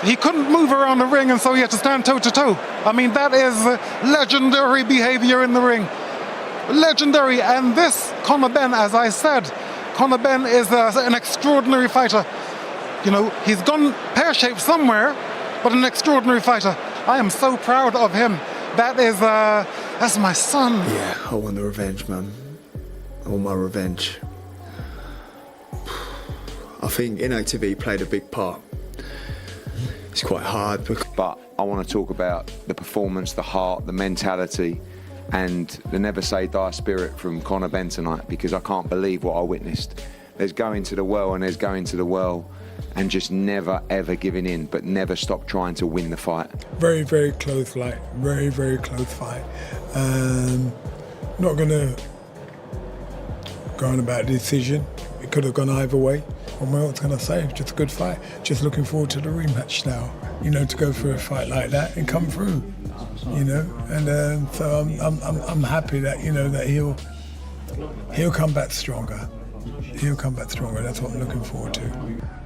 he couldn't move around the ring, and so he had to stand toe-to-toe. I mean, that is legendary behavior in the ring. Legendary. And this Conor Benn, as I said, Conor Benn is an extraordinary fighter. You know, he's gone pear-shaped somewhere, but an extraordinary fighter. I am so proud of him. That's my son. Yeah, I want the revenge, man. I want my revenge. I think inactivity played a big part. It's quite hard. But I want to talk about the performance, the heart, the mentality, and the never say die spirit from Conor Benn tonight, because I can't believe what I witnessed. There's going to the well and there's going to the well, and just never ever giving in, but never stop trying to win the fight. Very, very close fight. Very, very close fight. Not going to go on about the decision. It could have gone either way. What else can I say? Just a good fight. Just looking forward to the rematch now. You know, to go through a fight like that and come through. You know, and so I'm happy that, you know, that he'll come back stronger. He'll come back stronger. That's what I'm looking forward to.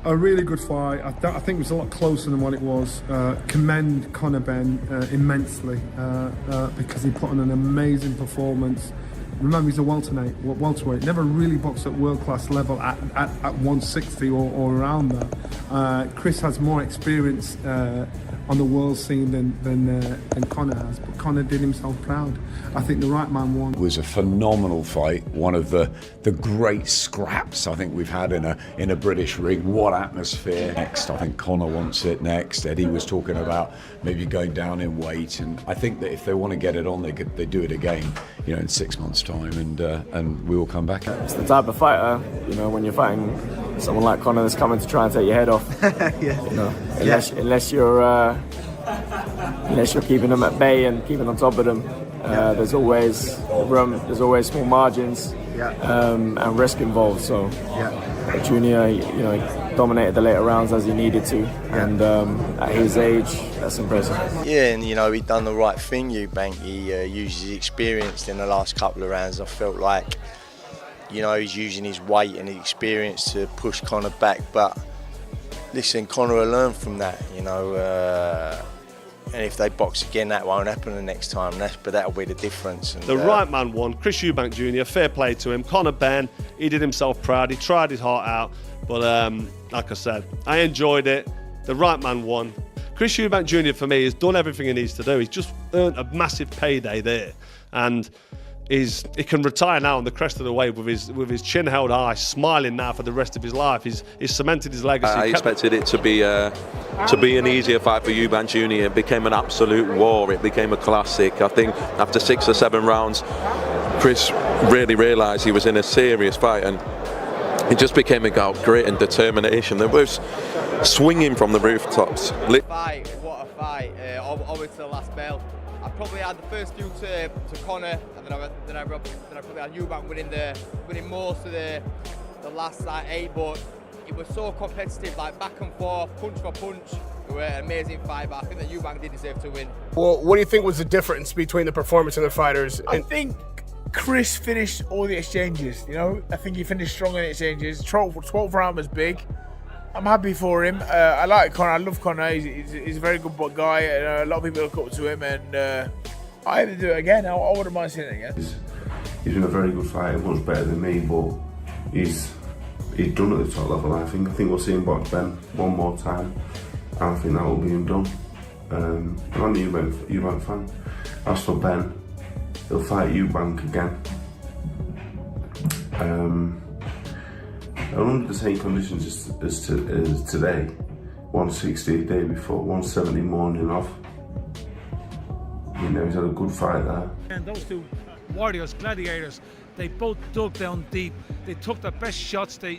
A really good fight. I think it was a lot closer than what it was. Commend Conor Benn immensely because he put on an amazing performance. Remember, he's a welterweight. Never really boxed at world-class level at 160 or around that. Chris has more experience on the world scene than Conor has, but Conor did himself proud. I think the right man won. It was a phenomenal fight, one of the great scraps I think we've had in a British ring. What atmosphere. Next, I think Conor wants it next. Eddie was talking about maybe going down in weight, and I think that if they want to get it on, they do it again, you know, in 6 months' time, and we will come back. It's the type of fighter, you know, when you're fighting someone like Conor that's coming to try and take your head off. Yeah. You know, unless you're keeping them at bay and keeping on top of them, there's always room, there's always small margins, and risk involved. So Junior, you know, he dominated the later rounds as he needed to, and at his age, that's impressive. Yeah, and you know, he done the right thing, Eubank. He used his experience in the last couple of rounds. I felt like, you know, he's using his weight and his experience to push Conor back, but listen, Conor will learn from that, you know, and if they box again, that won't happen the next time, but that'll be the difference. And, the right man won, Chris Eubank Jr, fair play to him. Conor Benn, he did himself proud, he tried his heart out, but like I said, I enjoyed it. The right man won. Chris Eubank Jr, for me, has done everything he needs to do. He's just earned a massive payday there, and he can retire now on the crest of the wave with his chin held high, smiling now for the rest of his life. He's cemented his legacy. I expected it to be an easier fight for Eubank Jr. It became an absolute war. It became a classic. I think after 6 or 7 rounds, Chris really realised he was in a serious fight, and it just became about grit and determination. There was swinging from the rooftops. What a fight! Always to the last bell. I probably had the first few to Conor, and then I probably had Eubank winning most of the last 8, but it was so competitive, like back and forth, punch for punch. It was an amazing fight, but I think that Eubank did deserve to win. Well, what do you think was the difference between the performance of the fighters? I think Chris finished all the exchanges, you know. I think he finished strong in the exchanges. 12th round was big. I'm happy for him. I like Conor. I love Conor. He's a very good guy. A lot of people look up to him, and I have to do it again. I wouldn't mind seeing it again. He's been a very good fighter, much better than me, but he's done at the top level. I think we'll see him box Ben one more time, and I think that will be him done. I'm a Eubank fan. As for Ben, he'll fight Eubank again. Under the same conditions as today, 160 the day before, 170 morning off. You know, he's had a good fight there. And those two warriors, gladiators, they both dug down deep. They took their best shots. They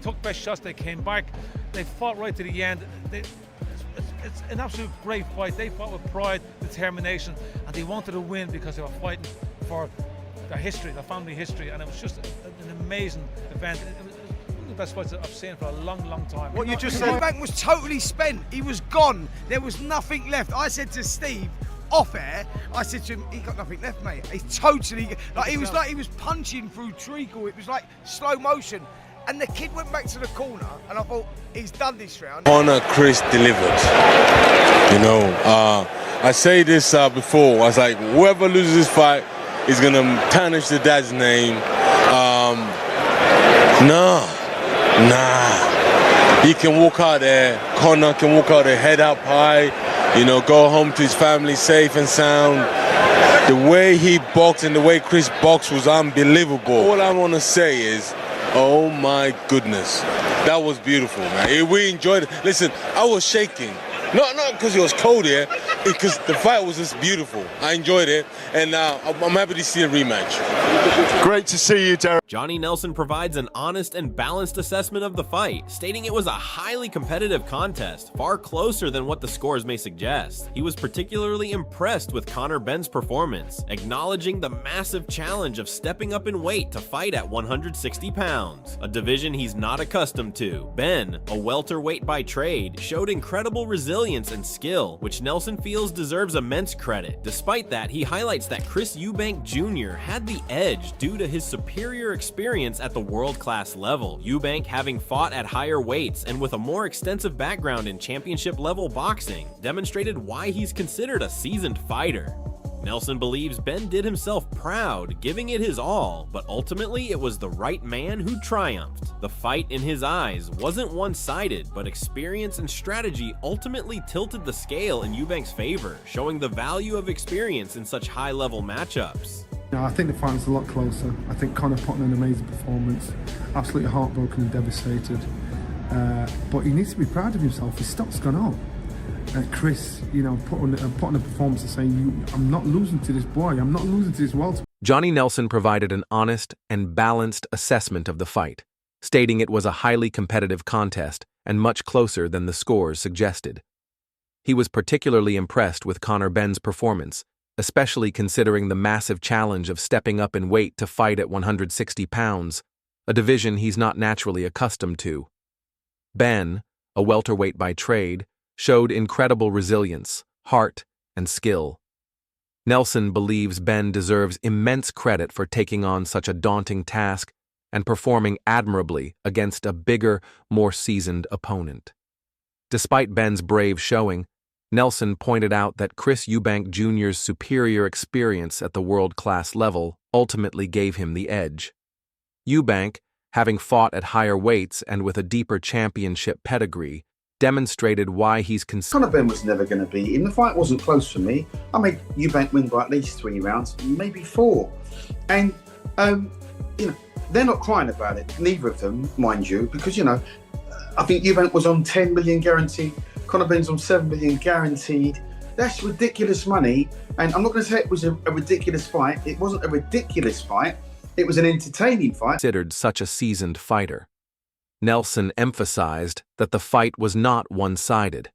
took best shots. They came back. They fought right to the end. It's an absolute great fight. They fought with pride, determination, and they wanted to win because they were fighting for their history, their family history, and it was just an amazing event. It was one of the best fights I've seen for a long, long time. What you just said, Eubank was totally spent. He was gone. There was nothing left. I said to Steve, off air, I said to him, he got nothing left, mate. He's totally, he was punching through treacle. It was like slow motion. And the kid went back to the corner, and I thought, he's done this round. Conor, Chris delivered. You know, I say this before. I was like, whoever loses this fight is gonna tarnish the dad's name. Nah. He can walk out there. Conor can walk out there, head up high. You know, go home to his family safe and sound. The way he boxed and the way Chris boxed was unbelievable. All I want to say is, oh my goodness, that was beautiful, man. We enjoyed it. Listen, I was shaking. Not because it was cold here, because the fight was just beautiful. I enjoyed it, and I'm happy to see a rematch. Great to see you, Derek. Johnny Nelson provides an honest and balanced assessment of the fight, stating it was a highly competitive contest, far closer than what the scores may suggest. He was particularly impressed with Conor Benn's performance, acknowledging the massive challenge of stepping up in weight to fight at 160 pounds, a division he's not accustomed to. Benn, a welterweight by trade, showed incredible resilience and skill, which Nelson feels deserves immense credit. Despite that, he highlights that Chris Eubank Jr. had the edge due to his superior experience at the world-class level. Eubank, having fought at higher weights and with a more extensive background in championship-level boxing, demonstrated why he's considered a seasoned fighter. Nelson believes Benn did himself proud, giving it his all, but ultimately it was the right man who triumphed. The fight, in his eyes, wasn't one-sided, but experience and strategy ultimately tilted the scale in Eubank's favor, showing the value of experience in such high-level matchups. I think the fight was a lot closer. I think Conor put on an amazing performance, absolutely heartbroken and devastated. But he needs to be proud of himself. His stock's gone up. Chris, you know, put on a performance and saying, I'm not losing to this boy. I'm not losing to this welterweight. Johnny Nelson provided an honest and balanced assessment of the fight, stating it was a highly competitive contest and much closer than the scores suggested. He was particularly impressed with Conor Benn's performance, especially considering the massive challenge of stepping up in weight to fight at 160 pounds, a division he's not naturally accustomed to. Benn, a welterweight by trade, showed incredible resilience, heart, and skill. Nelson believes Benn deserves immense credit for taking on such a daunting task and performing admirably against a bigger, more seasoned opponent. Despite Benn's brave showing, Nelson pointed out that Chris Eubank Jr.'s superior experience at the world-class level ultimately gave him the edge. Eubank, having fought at higher weights and with a deeper championship pedigree, demonstrated why he's Conor Benn was never going to beat him. The fight wasn't close for me. I made Eubank win by at least 3 rounds, maybe 4. And, you know, they're not crying about it, neither of them, mind you, because, you know, I think Eubank was on 10 million guaranteed, Conor Benn's on 7 million guaranteed. That's ridiculous money. And I'm not going to say it was a ridiculous fight. It wasn't a ridiculous fight. It was an entertaining fight. Considered such a seasoned fighter. Nelson emphasized that the fight was not one-sided.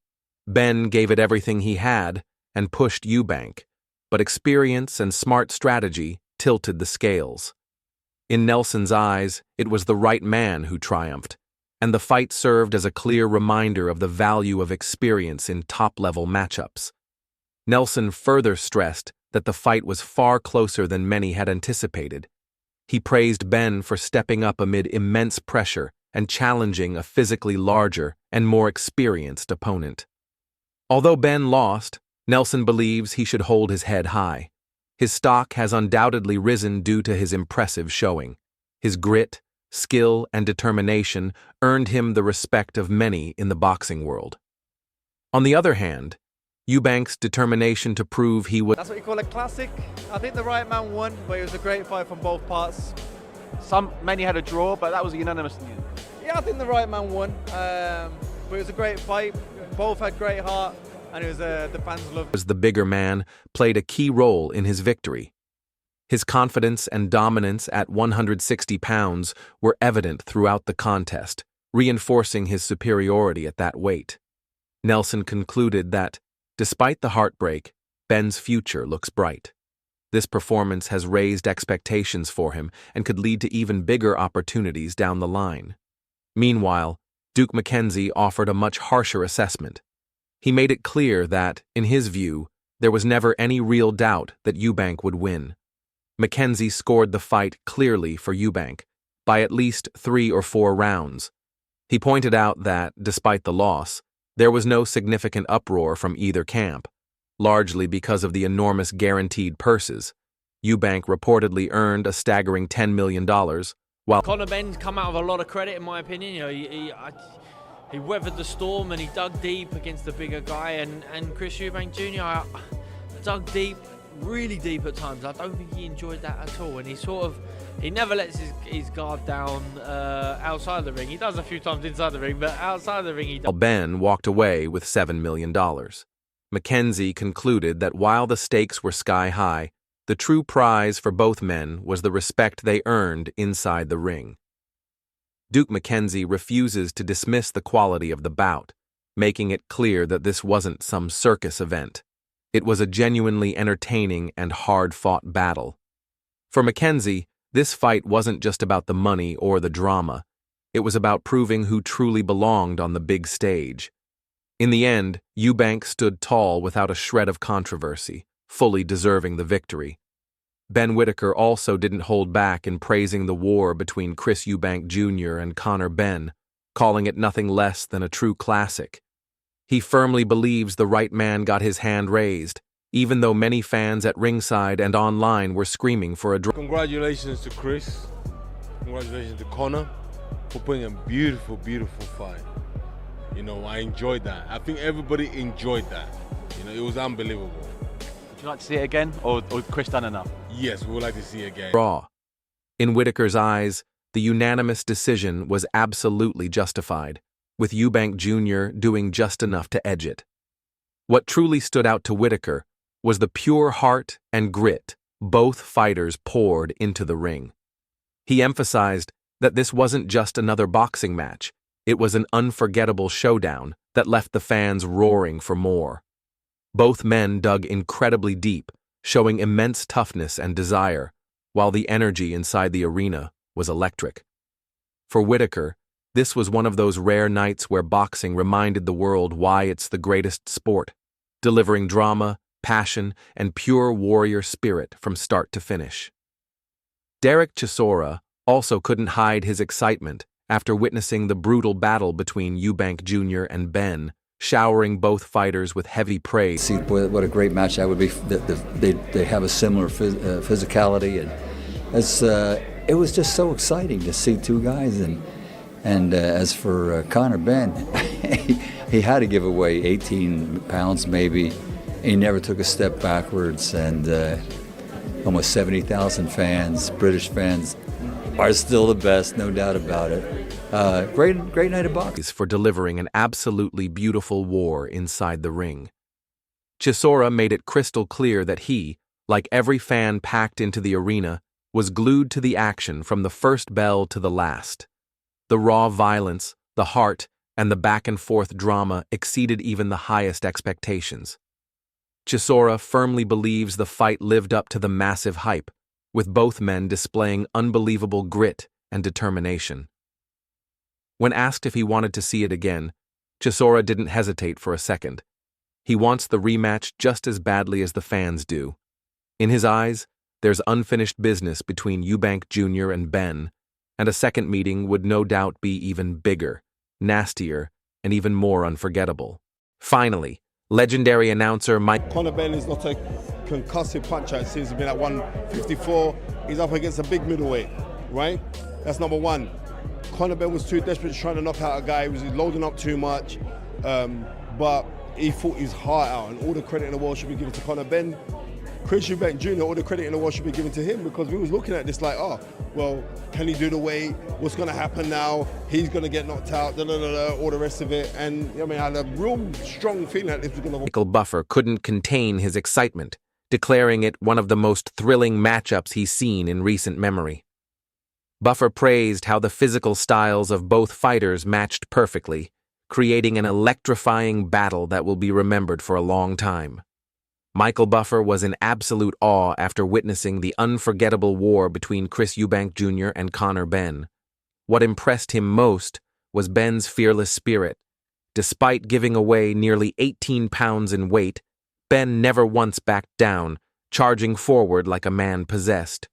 Benn gave it everything he had and pushed Eubank, but experience and smart strategy tilted the scales. In Nelson's eyes, it was the right man who triumphed, and the fight served as a clear reminder of the value of experience in top-level matchups. Nelson further stressed that the fight was far closer than many had anticipated. He praised Benn for stepping up amid immense pressure and challenging a physically larger and more experienced opponent. Although Benn lost, Nelson believes he should hold his head high. His stock has undoubtedly risen due to his impressive showing. His grit, skill, and determination earned him the respect of many in the boxing world. On the other hand, Eubank's determination to prove he was... That's what you call a classic. I think the right man won, but it was a great fight from both parts. Many had a draw, but that was a unanimous. Yeah, I think the right man won, but it was a great fight. Both had great heart, and it was the fans loved. ...as the bigger man played a key role in his victory. His confidence and dominance at 160 pounds were evident throughout the contest, reinforcing his superiority at that weight. Nelson concluded that, despite the heartbreak, Benn's future looks bright. This performance has raised expectations for him and could lead to even bigger opportunities down the line. Meanwhile, Duke McKenzie offered a much harsher assessment. He made it clear that, in his view, there was never any real doubt that Eubank would win. McKenzie scored the fight clearly for Eubank, by at least 3 or 4 rounds. He pointed out that, despite the loss, there was no significant uproar from either camp, largely because of the enormous guaranteed purses. Eubank reportedly earned a staggering $10 million, while Conor Benn's come out of a lot of credit, in my opinion. You know, he weathered the storm and he dug deep against the bigger guy. And Chris Eubank Jr. Dug deep, really deep at times. I don't think he enjoyed that at all. And he never lets his guard down outside the ring. He does a few times inside the ring, but outside the ring he does. Ben walked away with $7 million. Mackenzie concluded that while the stakes were sky high, the true prize for both men was the respect they earned inside the ring. Duke Mackenzie refuses to dismiss the quality of the bout, making it clear that this wasn't some circus event. It was a genuinely entertaining and hard-fought battle. For Mackenzie, this fight wasn't just about the money or the drama. It was about proving who truly belonged on the big stage. In the end, Eubank stood tall without a shred of controversy, fully deserving the victory. Ben Whittaker also didn't hold back in praising the war between Chris Eubank Jr. and Conor Benn, calling it nothing less than a true classic. He firmly believes the right man got his hand raised, even though many fans at ringside and online were screaming for a draw. Congratulations to Chris. Congratulations to Conor for putting a beautiful, beautiful fight. You know, I enjoyed that. I think everybody enjoyed that. You know, it was unbelievable. Would you like to see it again, or Chris done enough? Yes, we would like to see it again. Raw. In Whittaker's eyes, the unanimous decision was absolutely justified, with Eubank Jr. doing just enough to edge it. What truly stood out to Whittaker was the pure heart and grit both fighters poured into the ring. He emphasized that this wasn't just another boxing match, it was an unforgettable showdown that left the fans roaring for more. Both men dug incredibly deep, showing immense toughness and desire, while the energy inside the arena was electric. For Whittaker, this was one of those rare nights where boxing reminded the world why it's the greatest sport, delivering drama, passion, and pure warrior spirit from start to finish. Derek Chisora also couldn't hide his excitement after witnessing the brutal battle between Eubank Jr. and Benn, showering both fighters with heavy praise. See what a great match that would be. They have a similar physicality, and it was just so exciting to see two guys. And as for Conor Benn, he had to give away 18 pounds maybe. He never took a step backwards, and almost 70,000 fans, British fans, are still the best, no doubt about it. Great night of boxing. For delivering an absolutely beautiful war inside the ring. Chisora made it crystal clear that he, like every fan packed into the arena, was glued to the action from the first bell to the last. The raw violence, the heart, and the back-and-forth drama exceeded even the highest expectations. Chisora firmly believes the fight lived up to the massive hype, with both men displaying unbelievable grit and determination. When asked if he wanted to see it again, Chisora didn't hesitate for a second. He wants the rematch just as badly as the fans do. In his eyes, there's unfinished business between Eubank Jr. and Benn, and a second meeting would no doubt be even bigger, nastier, and even more unforgettable. Finally, legendary announcer Mike... Conor Benn is not a concussive puncher. It seems to be at 154. He's up against a big middleweight, right? That's number one. Conor Benn was too desperate trying to knock out a guy. He was loading up too much, but he fought his heart out, and all the credit in the world should be given to Conor Benn. Chris Eubank Jr., all the credit in the world should be given to him, because we was looking at this like, oh, well, can he do the weight? What's going to happen now? He's going to get knocked out, all the rest of it. And I mean, I had a real strong feeling that this was going to... Michael Buffer couldn't contain his excitement, declaring it one of the most thrilling matchups he's seen in recent memory. Buffer praised how the physical styles of both fighters matched perfectly, creating an electrifying battle that will be remembered for a long time. Michael Buffer was in absolute awe after witnessing the unforgettable war between Chris Eubank Jr. and Conor Benn. What impressed him most was Benn's fearless spirit. Despite giving away nearly 18 pounds in weight, Benn never once backed down, charging forward like a man possessed.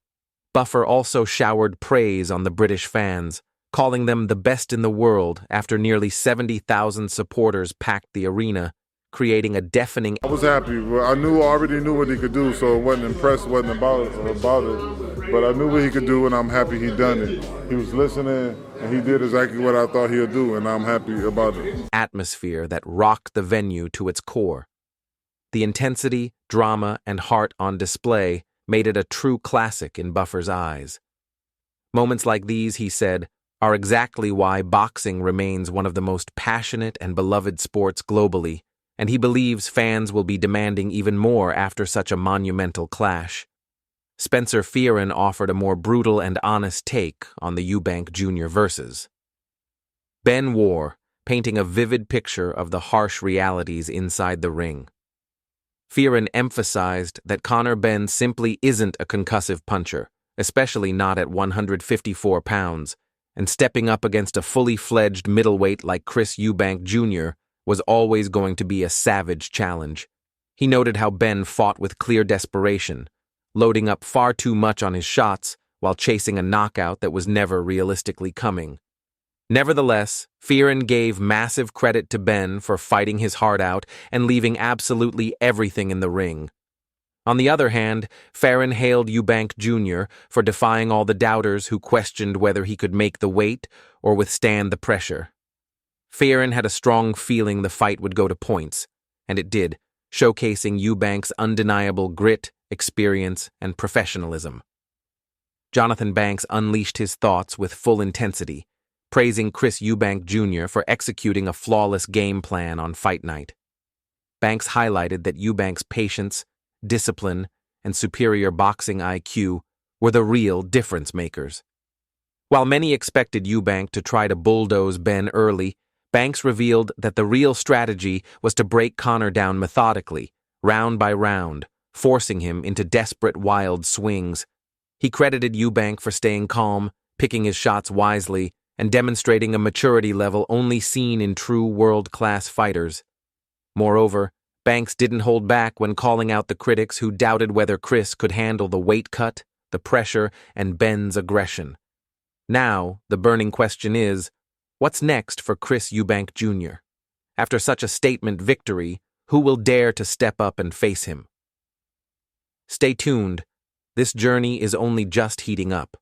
Buffer also showered praise on the British fans, calling them the best in the world after nearly 70,000 supporters packed the arena, creating a deafening... I was happy. I already knew what he could do, so it wasn't impressed, wasn't about it. But I knew what he could do, and I'm happy he done it. He was listening, and he did exactly what I thought he'd do, and I'm happy about it. Atmosphere that rocked the venue to its core. The intensity, drama, and heart on display made it a true classic in Buffer's eyes. Moments like these, he said, are exactly why boxing remains one of the most passionate and beloved sports globally, and he believes fans will be demanding even more after such a monumental clash. Spencer Fearon offered a more brutal and honest take on the Eubank Jr. versus Ben War, painting a vivid picture of the harsh realities inside the ring. Fearon emphasized that Conor Benn simply isn't a concussive puncher, especially not at 154 pounds, and stepping up against a fully fledged middleweight like Chris Eubank Jr. was always going to be a savage challenge. He noted how Benn fought with clear desperation, loading up far too much on his shots while chasing a knockout that was never realistically coming. Nevertheless, Fearon gave massive credit to Benn for fighting his heart out and leaving absolutely everything in the ring. On the other hand, Fearon hailed Eubank Jr. for defying all the doubters who questioned whether he could make the weight or withstand the pressure. Fearon had a strong feeling the fight would go to points, and it did, showcasing Eubank's undeniable grit, experience, and professionalism. Jonathan Banks unleashed his thoughts with full intensity, praising Chris Eubank Jr. for executing a flawless game plan on fight night. Banks highlighted that Eubank's patience, discipline, and superior boxing IQ were the real difference makers. While many expected Eubank to try to bulldoze Benn early, Banks revealed that the real strategy was to break Conor down methodically, round by round, forcing him into desperate wild swings. He credited Eubank for staying calm, picking his shots wisely, and demonstrating a maturity level only seen in true world-class fighters. Moreover, Banks didn't hold back when calling out the critics who doubted whether Chris could handle the weight cut, the pressure, and Benn's aggression. Now, the burning question is, what's next for Chris Eubank Jr.? After such a statement victory, who will dare to step up and face him? Stay tuned. This journey is only just heating up.